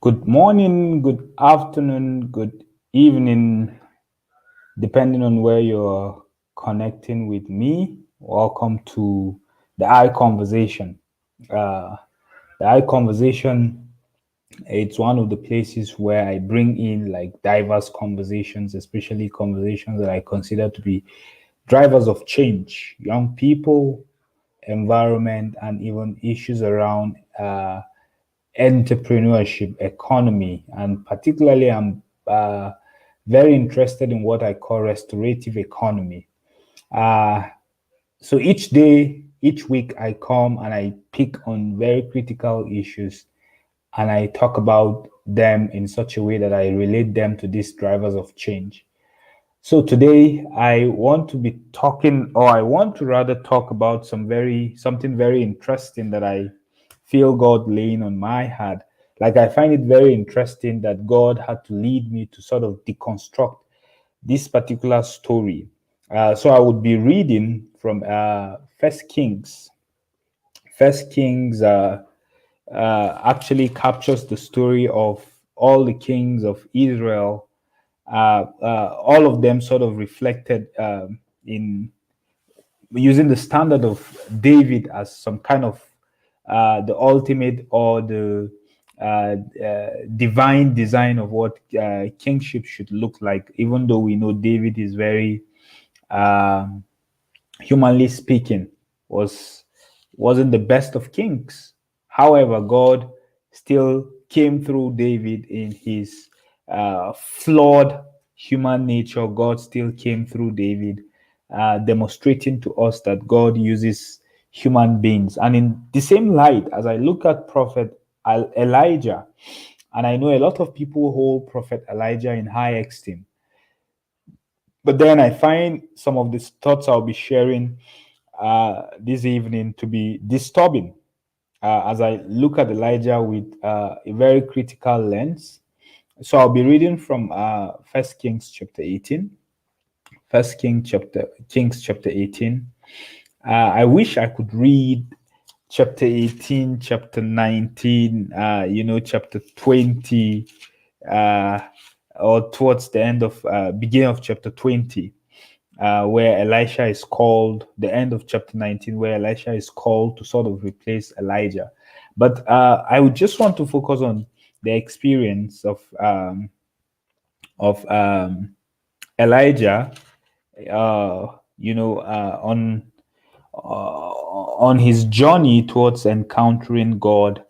Good morning, good afternoon, good evening, depending on where you're connecting with me. Welcome to the I Conversation. Uh, the I Conversation, it's one of the places where I bring in like diverse conversations, especially conversations that I consider to be drivers of change, young people, environment, and even issues around entrepreneurship, economy, and particularly I'm very interested in what I call restorative economy. Uh, so each day, each week, I come and I pick on very critical issues and I talk about them in such a way that I relate them to these drivers of change. So today I want to be talking, or I want to rather talk about something very interesting that I feel God laying on my heart. Like I find it very interesting that God had to lead me to sort of deconstruct this particular story. So I would be reading from First Kings. First Kings actually captures the story of all the kings of Israel, all of them sort of reflected in using the standard of David as some kind of the ultimate or the divine design of what kingship should look like. Even though we know David is very um, humanly speaking, wasn't the best of kings. However, God still came through David in his flawed human nature. God still came through David, demonstrating to us that God uses human beings. And in the same light, as I look at Prophet Elijah, and I know a lot of people hold Prophet Elijah in high esteem, but then I find some of these thoughts I'll be sharing this evening to be disturbing as I look at Elijah with a very critical lens. So I'll be reading from First Kings chapter 18. First Kings chapter 18. I wish I could read chapter 18, chapter 19, chapter 20, uh, or towards the end of beginning of chapter 20, where Elisha is called, the end of chapter 19, where Elisha is called to sort of replace Elijah. But I would just want to focus on the experience of Elijah, on his journey towards encountering God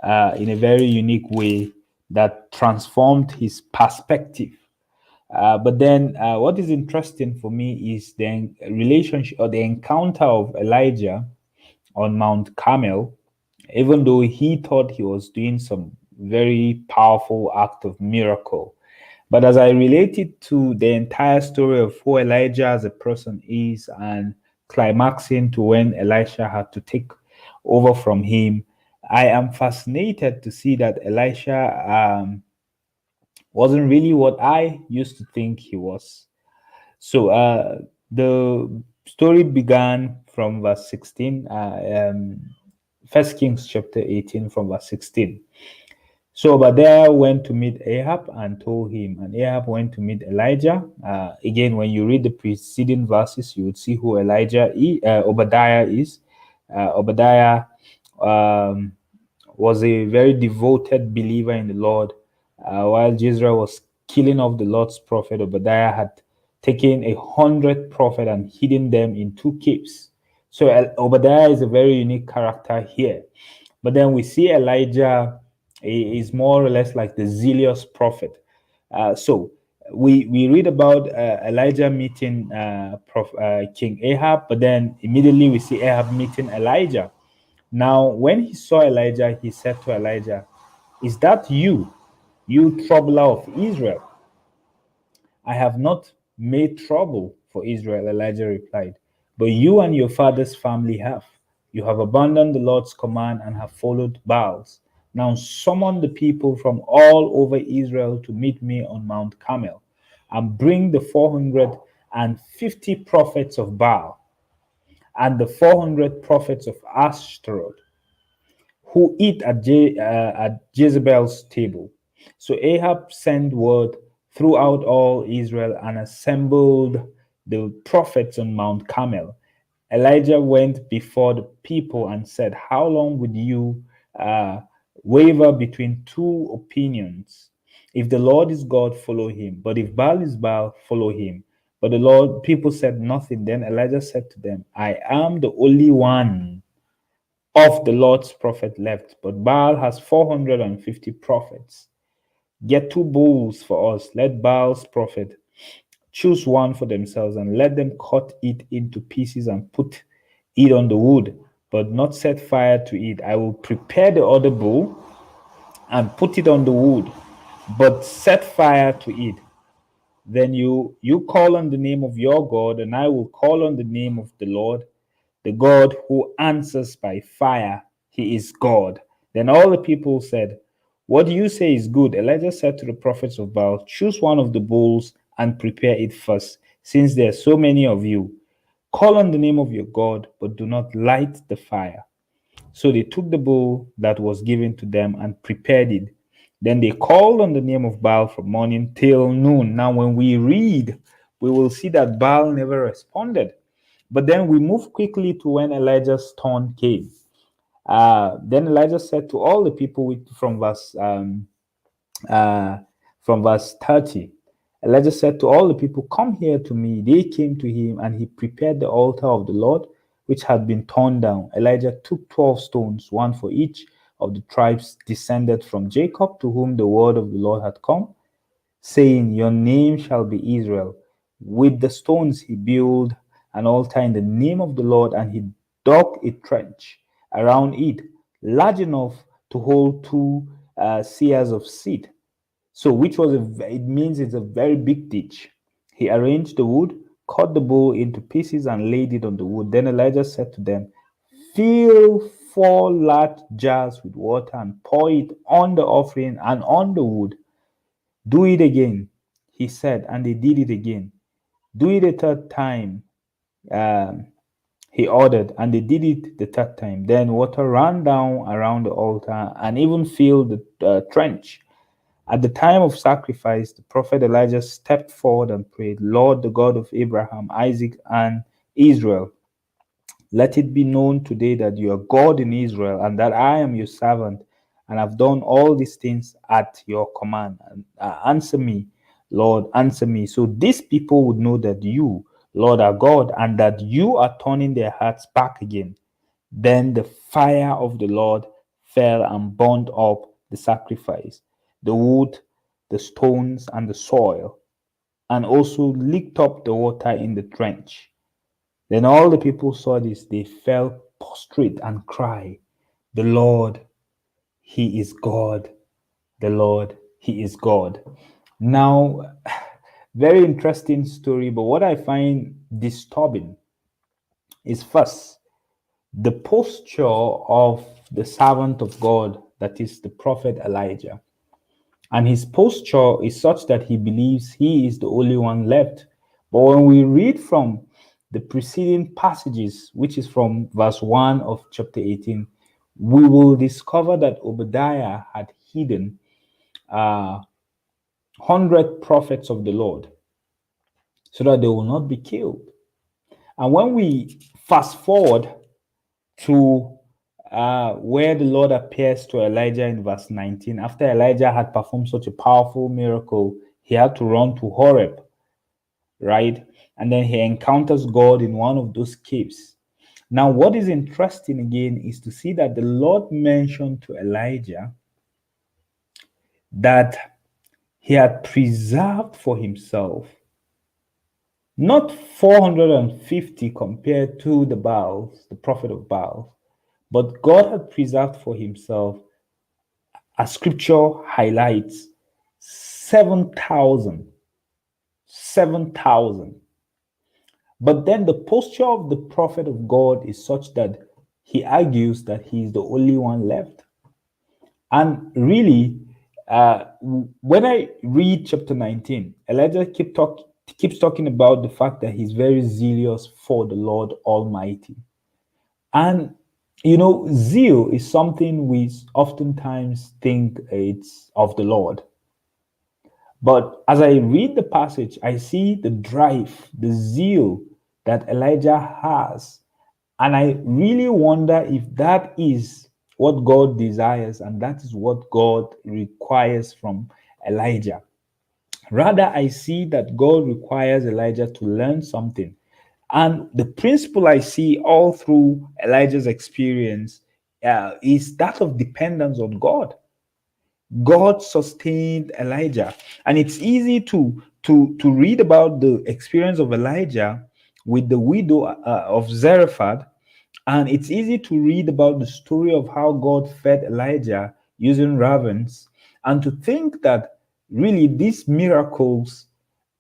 in a very unique way that transformed his perspective. But then, what is interesting for me is the relationship or the encounter of Elijah on Mount Carmel. Even though he thought he was doing some very powerful act of miracle, but as I relate it to the entire story of who Elijah as a person is and climaxing to when Elisha had to take over from him, I am fascinated to see that Elisha wasn't really what I used to think he was. So the story began from verse 16, First Kings chapter 18 from verse 16. So Obadiah went to meet Ahab and told him, and Ahab went to meet Elijah. Again, when you read the preceding verses, you would see who Obadiah is. Obadiah um, was a very devoted believer in the Lord. While Jezreel was killing off the Lord's prophet, Obadiah had taken 100 prophets and hidden them in two caves. So Obadiah is a very unique character here. But then we see Elijah is more or less like the zealous prophet. So we read about Elijah meeting King Ahab, but then immediately we see Ahab meeting Elijah. Now, when he saw Elijah, he said to Elijah, "Is that you, you troubler of Israel?" "I have not made trouble for Israel," Elijah replied, "but you and your father's family have. You have abandoned the Lord's command and have followed Baals. Now summon the people from all over Israel to meet me on Mount Carmel, and bring the 450 prophets of Baal and the 400 prophets of Ashtaroth who eat at Jezebel's table. So Ahab sent word throughout all Israel and assembled the prophets on Mount Carmel. Elijah went before the people and said, how long would you uh, waver between two opinions? If the Lord is God, follow him. But if Baal is Baal, follow him. But the Lord, people said nothing. Then Elijah said to them, I am the only one of the Lord's prophet left, but Baal has 450 prophets. Get two bulls for us. Let Baal's prophet choose one for themselves and let them cut it into pieces and put it on the wood, but not set fire to it. I will prepare the other bull and put it on the wood, but set fire to it. Then you call on the name of your God, and I will call on the name of the Lord, the God who answers by fire. He is God. Then all the people said, what do you say is good? Elijah said to the prophets of Baal, choose one of the bulls and prepare it first, since there are so many of you. Call on the name of your God, but do not light the fire. So they took the bull that was given to them and prepared it. Then they called on the name of Baal from morning till noon. Now, when we read, we will see that Baal never responded. But then we move quickly to when Elijah's turn came. Then Elijah said to all the people uh, from verse 30. Elijah said to all the people, come here to me. They came to him, and he prepared the altar of the Lord, which had been torn down. Elijah took 12 stones, one for each of the tribes descended from Jacob, to whom the word of the Lord had come, saying, your name shall be Israel. With the stones he built an altar in the name of the Lord, and he dug a trench around it, large enough to hold two seahs of seed. So, which was it means it's a very big ditch. He arranged the wood, cut the bull into pieces, and laid it on the wood. Then Elijah said to them, fill 4 large jars with water and pour it on the offering and on the wood. Do it again, he said, and they did it again. Do it a third time, um, he ordered, and they did it the third time. Then water ran down around the altar and even filled the trench. At the time of sacrifice, the prophet Elijah stepped forward and prayed, Lord, the God of Abraham, Isaac, and Israel, let it be known today that you are God in Israel, and that I am your servant, and have done all these things at your command. Answer me, Lord, answer me. So these people would know that you, Lord, are God, and that you are turning their hearts back again. Then the fire of the Lord fell and burned up the sacrifice, the wood, the stones, and the soil, and also licked up the water in the trench. Then all the people saw this, they fell prostrate and cried, the Lord, He is God. The Lord, He is God. Now, very interesting story, but what I find disturbing is first, the posture of the servant of God, that is the prophet Elijah. And his posture is such that he believes he is the only one left. But when we read from the preceding passages, which is from verse 1 of chapter 18, we will discover that Obadiah had hidden 100 prophets of the Lord so that they will not be killed. And when we fast forward to where the Lord appears to Elijah in verse 19. After Elijah had performed such a powerful miracle, he had to run to Horeb, right? And then he encounters God in one of those caves. Now, what is interesting again is to see that the Lord mentioned to Elijah that he had preserved for himself not 450 compared to the Baals, the prophet of Baal, but God had preserved for himself, as scripture highlights, 7,000. 7,000. But then the posture of the prophet of God is such that he argues that he is the only one left. And really, when I read chapter 19, Elijah keeps talking about the fact that he's very zealous for the Lord Almighty. And you know, zeal is something we oftentimes think it's of the Lord. But as I read the passage, I see the drive, the zeal that Elijah has. And I really wonder if that is what God desires and that is what God requires from Elijah. Rather, I see that God requires Elijah to learn something. And the principle I see all through Elijah's experience is that of dependence on God. God sustained Elijah. And it's easy to read about the experience of Elijah with the widow of Zarephath, and it's easy to read about the story of how God fed Elijah using ravens, and to think that really these miracles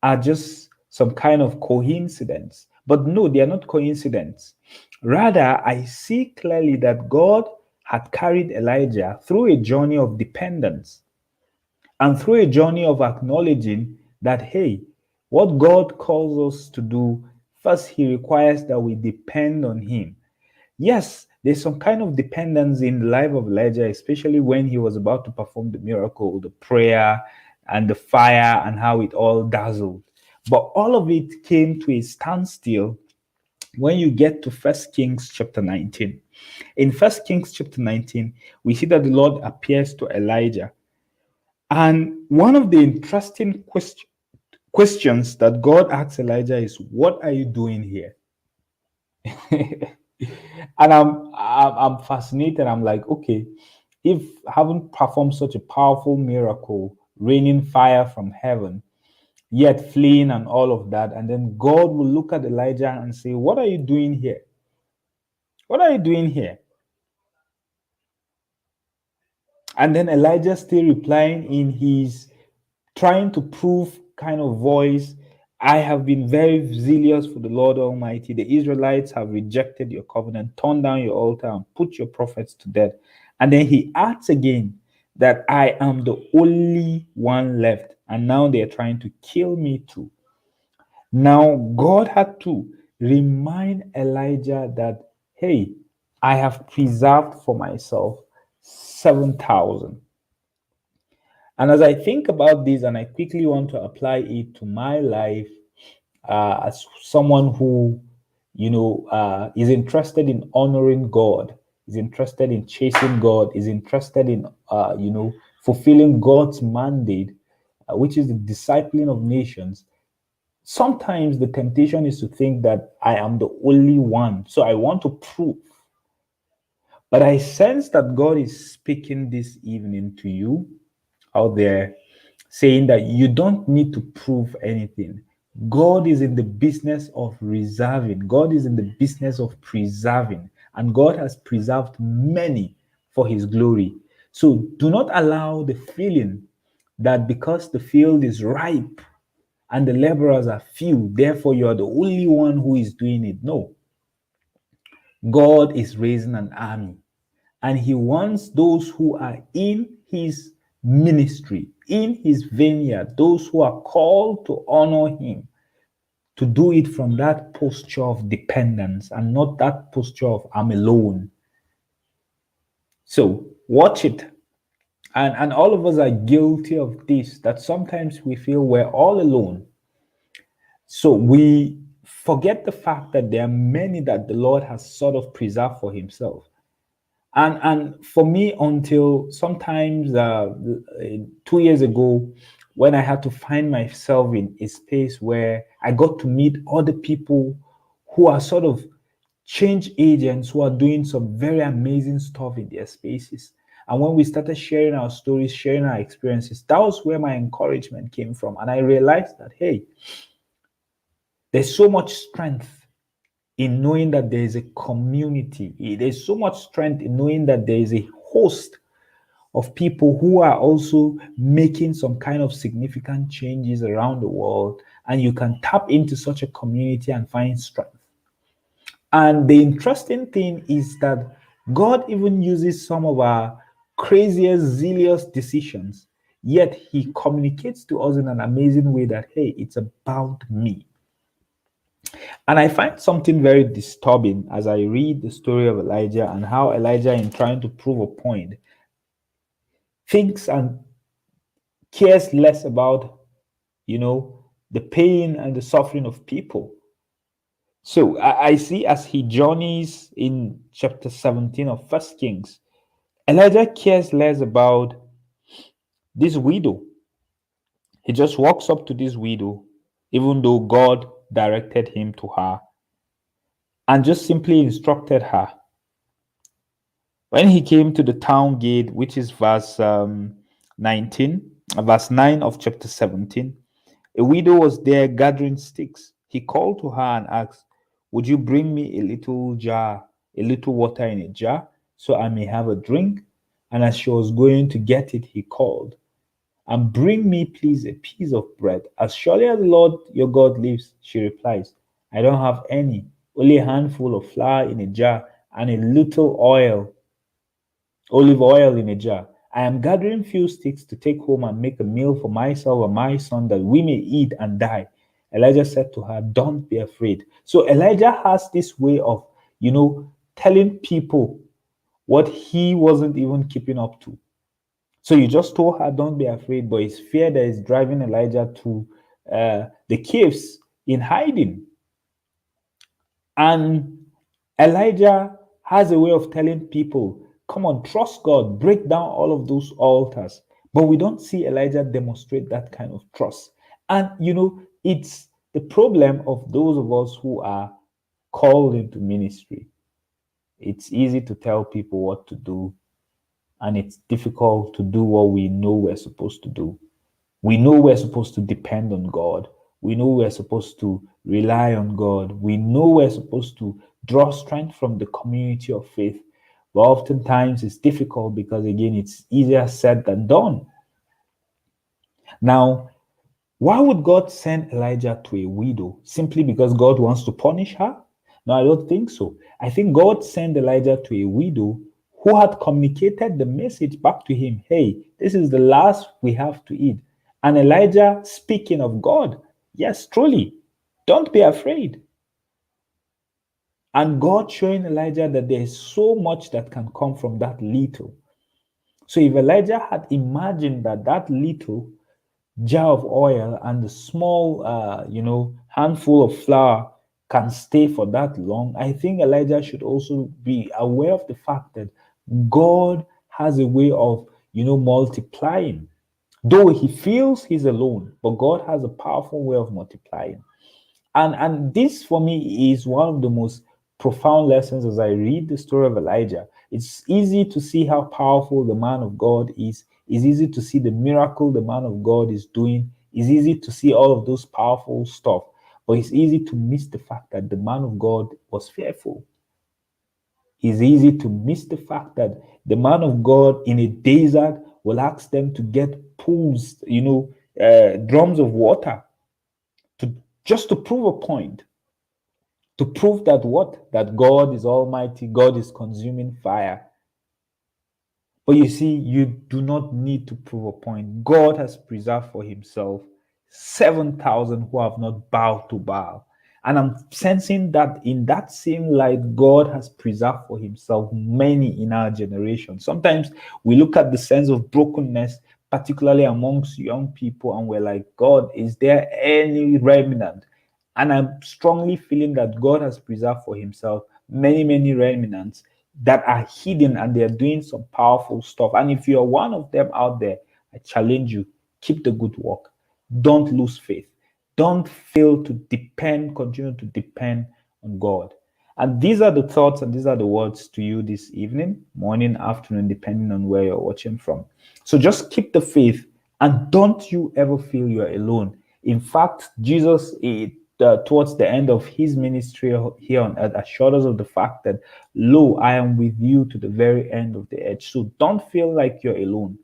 are just some kind of coincidence. But no, they are not coincidence. Rather, I see clearly that God had carried Elijah through a journey of dependence and through a journey of acknowledging that, hey, what God calls us to do, first, He requires that we depend on Him. Yes, there's some kind of dependence in the life of Elijah, especially when he was about to perform the miracle, the prayer and the fire, and how it all dazzled. But all of it came to a standstill when you get to First Kings chapter 19. In First Kings chapter 19, we see that the Lord appears to Elijah. And one of the interesting questions that God asks Elijah is, what are you doing here? And I'm fascinated. I'm like, okay, if having performed such a powerful miracle, raining fire from heaven, yet fleeing and all of that, and then God will look at Elijah and say, what are you doing here? What are you doing here? And then Elijah still replying in his trying to prove kind of voice, I have been very zealous for the Lord Almighty. The Israelites have rejected your covenant, torn down your altar, and put your prophets to death. And then he adds again that I am the only one left, and now they are trying to kill me too. Now, God had to remind Elijah that, hey, I have preserved for myself 7,000. And as I think about this, and I quickly want to apply it to my life as someone who, is interested in honoring God, is interested in chasing God, is interested in, fulfilling God's mandate, which is the discipling of nations. Sometimes the temptation is to think that I am the only one. So I want to prove. But I sense that God is speaking this evening to you out there, saying that you don't need to prove anything. God is in the business of reserving, God is in the business of preserving, and God has preserved many for His glory. So do not allow the feeling that because the field is ripe and the laborers are few, therefore you are the only one who is doing it. No. God is raising an army, and He wants those who are in His ministry, in His vineyard, those who are called to honor Him, to do it from that posture of dependence and not that posture of I'm alone. So watch it. And all of us are guilty of this, that sometimes we feel we're all alone. So we forget the fact that there are many that the Lord has sort of preserved for Himself. And for me, until sometimes 2 years ago, when I had to find myself in a space where I got to meet other people who are sort of change agents who are doing some very amazing stuff in their spaces. And when we started sharing our stories, sharing our experiences, that was where my encouragement came from. And I realized that, hey, there's so much strength in knowing that there is a community. There's so much strength in knowing that there is a host of people who are also making some kind of significant changes around the world. And you can tap into such a community and find strength. And the interesting thing is that God even uses some of our craziest, zealous decisions, yet He communicates to us in an amazing way that, hey, it's about me. And I find something very disturbing as I read the story of Elijah and how Elijah, in trying to prove a point, thinks and cares less about the pain and the suffering of people. So I see as he journeys in chapter 17 of First Kings, Elijah cares less about this widow. He just walks up to this widow, even though God directed him to her, and just simply instructed her. When he came to the town gate, which is verse 19, verse 9 of chapter 17, a widow was there gathering sticks. He called to her and asked, "Would you bring me a little water in a jar, so I may have a drink?" And as she was going to get it, he called, "And bring me, please, a piece of bread." "As surely as the Lord your God lives," she replies, "I don't have any, only a handful of flour in a jar and a little olive oil in a jar. I am gathering few sticks to take home and make a meal for myself and my son that we may eat and die." Elijah said to her, "Don't be afraid." So Elijah has this way of, telling people what he wasn't even keeping up to. So you just told her, "Don't be afraid," but it's fear that is driving Elijah to the caves in hiding. And Elijah has a way of telling people, "Come on, trust God, break down all of those altars." But we don't see Elijah demonstrate that kind of trust. And, it's the problem of those of us who are called into ministry. It's easy to tell people what to do, and it's difficult to do what we know we're supposed to do. We know we're supposed to depend on God. We know we're supposed to rely on God. We know we're supposed to draw strength from the community of faith. But oftentimes it's difficult because, again, it's easier said than done. Now, why would God send Elijah to a widow? Simply because God wants to punish her? No, I don't think so. I think God sent Elijah to a widow who had communicated the message back to him. "Hey, this is the last we have to eat." And Elijah, speaking of God, "Yes, truly, don't be afraid." And God showing Elijah that there is so much that can come from that little. So if Elijah had imagined that that little jar of oil and the small, handful of flour can stay for that long, I think Elijah should also be aware of the fact that God has a way of, multiplying. Though he feels he's alone, but God has a powerful way of multiplying. And this for me is one of the most profound lessons as I read the story of Elijah. It's easy to see how powerful the man of God is. It's easy to see the miracle the man of God is doing. It's easy to see all of those powerful stuff. But it's easy to miss the fact that the man of God was fearful. It's easy to miss the fact that the man of God in a desert will ask them to get pools, drums of water, to just to prove a point, to prove that what? That God is almighty, God is consuming fire. But you see, you do not need to prove a point. God has preserved for himself 7,000 who have not bowed to Baal. And I'm sensing that in that same light, God has preserved for himself many in our generation. Sometimes we look at the sense of brokenness, particularly amongst young people, and we're like, "God, is there any remnant?" And I'm strongly feeling that God has preserved for himself many, many remnants that are hidden, and they're doing some powerful stuff. And if you're one of them out there, I challenge you, keep the good work. Don't lose faith. Don't fail to continue to depend on God. And these are the thoughts and these are the words to you this evening, morning, afternoon, depending on where you're watching from. So just keep the faith and don't you ever feel you're alone. In fact, Jesus, towards the end of his ministry here on earth, assured us of the fact that, "Lo, I am with you to the very end of the edge." So don't feel like you're alone.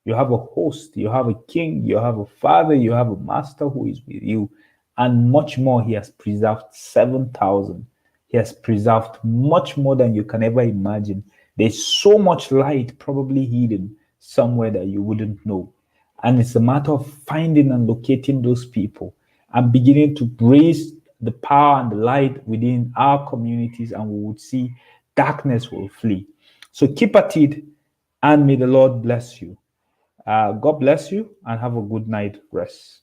You have a host, you have a king, you have a father, you have a master who is with you, and much more. He has preserved 7,000. He has preserved much more than you can ever imagine. There's so much light probably hidden somewhere that you wouldn't know. And it's a matter of finding and locating those people and beginning to raise the power and the light within our communities, and we would see darkness will flee. So keep at it, and may the Lord bless you. God bless you and have a good night rest.